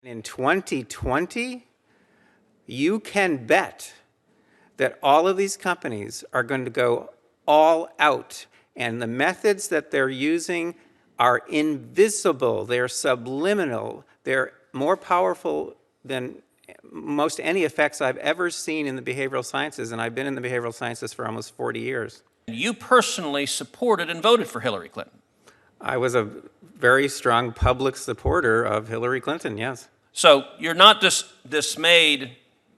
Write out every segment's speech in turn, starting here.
In 2020, you can bet that all of these companies are going to go all out, and the methods that they're using are invisible, they're subliminal, they're more powerful than most any effects I've ever seen in the behavioral sciences, and I've been in the behavioral sciences for almost 40 years. You personally supported and voted for Hillary Clinton. I was a very strong public supporter of Hillary Clinton, yes. So you're not dismayed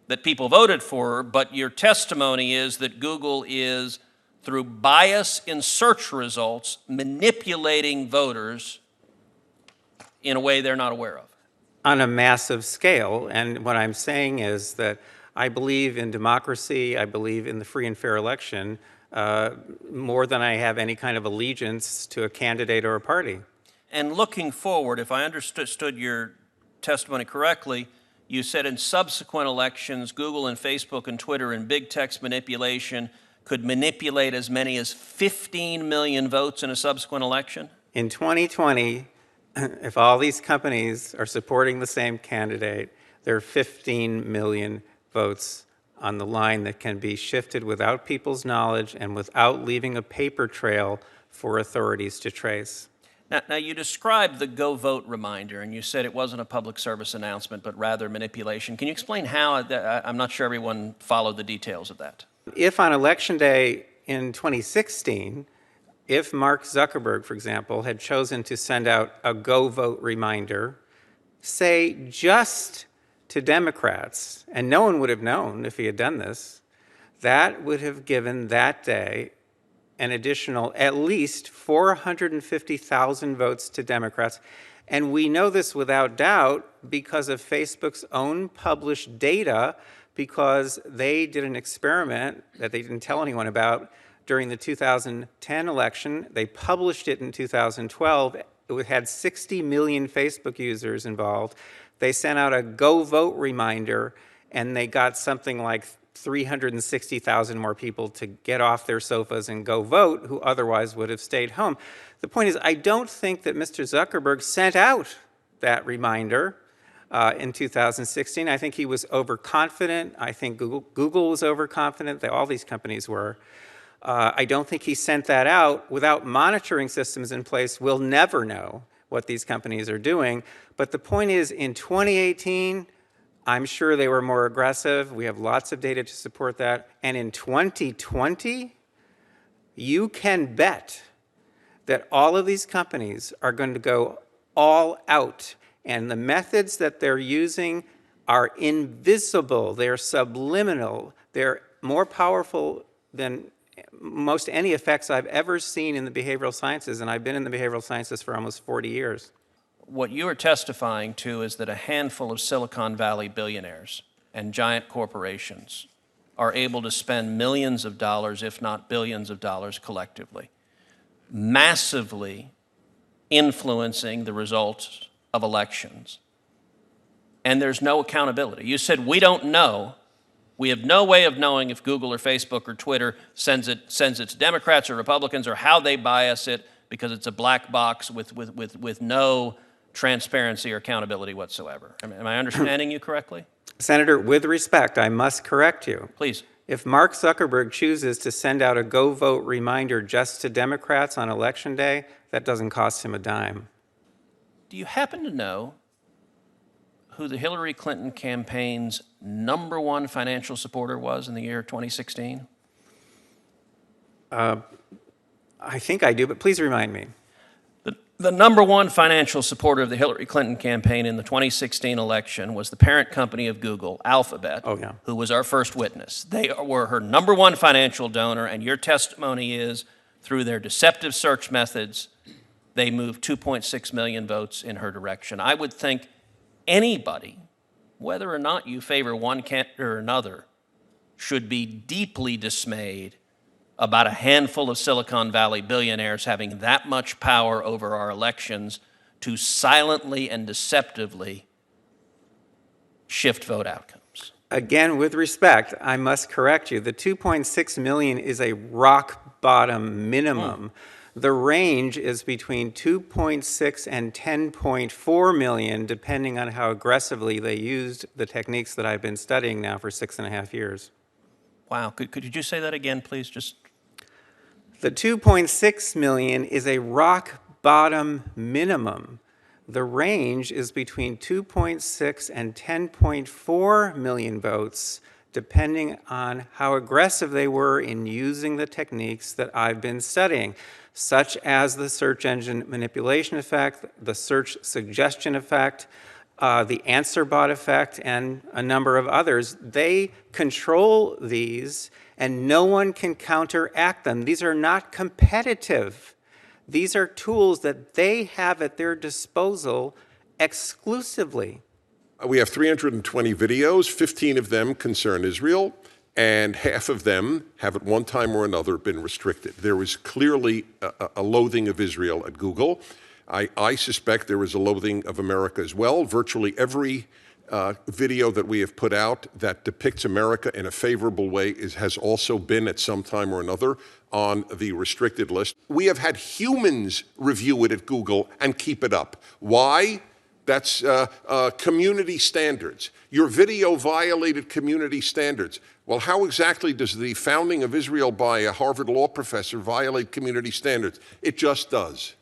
that people voted for her, but your testimony is that Google is, through bias in search results, manipulating voters in a way they're not aware of. On a massive scale, and what I'm saying is that I believe in democracy, I believe in the free and fair election, more than I have any kind of allegiance to a candidate or a party. And looking forward, if I understood your testimony correctly, you said in subsequent elections, Google and Facebook and Twitter and big text manipulation could manipulate as many as 15 million votes in a subsequent election? In 2020, if all these companies are supporting the same candidate, there are 15 million votes on the line that can be shifted without people's knowledge and without leaving a paper trail for authorities to trace. Now, you described the Go Vote reminder, and you said it wasn't a public service announcement, but rather manipulation. Can you explain how? I'm not sure everyone followed the details of that. If on Election Day in 2016, if Mark Zuckerberg, for example, had chosen to send out a Go Vote reminder, say just to Democrats, and no one would have known if he had done this, that would have given that day an additional at least 450,000 votes to Democrats. And we know this without doubt because of Facebook's own published data, because they did an experiment that they didn't tell anyone about during the 2010 election. They published it in 2012. It had 60 million Facebook users involved. They sent out a Go Vote reminder, and they got something like 360,000 more people to get off their sofas and go vote who otherwise would have stayed home. The point is, I don't think that Mr. Zuckerberg sent out that reminder in 2016. I think he was overconfident. I think Google was overconfident. All these companies were. I don't think he sent that out. Without monitoring systems in place, we'll never know what these companies are doing. But the point is, in 2018, I'm sure they were more aggressive. We have lots of data to support that. And in 2020, you can bet that all of these companies are going to go all out. And the methods that they're using are invisible. They're subliminal. They're more powerful than most any effects I've ever seen in the behavioral sciences. And I've been in the behavioral sciences for almost 40 years. What you are testifying to is that a handful of Silicon Valley billionaires and giant corporations are able to spend millions of dollars, if not billions of dollars collectively, massively influencing the results of elections. And there's no accountability. You said, we don't know. We have no way of knowing if Google or Facebook or Twitter sends it to Democrats or Republicans, or how they bias it, because it's a black box with no transparency or accountability whatsoever. Am I understanding you correctly? Senator, with respect, I must correct you. Please. If Mark Zuckerberg chooses to send out a Go Vote reminder just to Democrats on Election Day, that doesn't cost him a dime. Do you happen to know who the Hillary Clinton campaign's #1 financial supporter was in the year 2016? I think I do, but please remind me. The #1 financial supporter of the Hillary Clinton campaign in the 2016 election was the parent company of Google, Alphabet, who was our first witness. They were her #1 financial donor, and your testimony is, through their deceptive search methods, they moved 2.6 million votes in her direction. I would think anybody, whether or not you favor one candidate or another, should be deeply dismayed about a handful of Silicon Valley billionaires having that much power over our elections to silently and deceptively shift vote outcomes. Again, with respect, I must correct you. The 2.6 million is a rock bottom minimum. The range is between 2.6 and 10.4 million, depending on how aggressively they used the techniques that I've been studying now for 6.5 years. Wow. Could you just say that again, please? The 2.6 million is a rock bottom minimum. The range is between 2.6 and 10.4 million votes, depending on how aggressive they were in using the techniques that I've been studying, such as the search engine manipulation effect, the search suggestion effect, the answer bot effect, and a number of others. They control these, and no one can counteract them. These are not competitive. These are tools that they have at their disposal exclusively. We have 320 videos, 15 of them concern Israel, and half of them have at one time or another been restricted. There is clearly a loathing of Israel at Google. I suspect there is a loathing of America as well. Virtually every video that we have put out that depicts America in a favorable way has also been at some time or another on the restricted list. We have had humans review it at Google and keep it up. Why? That's community standards. Your video violated community standards. Well, how exactly does the founding of Israel by a Harvard law professor violate community standards? It just does.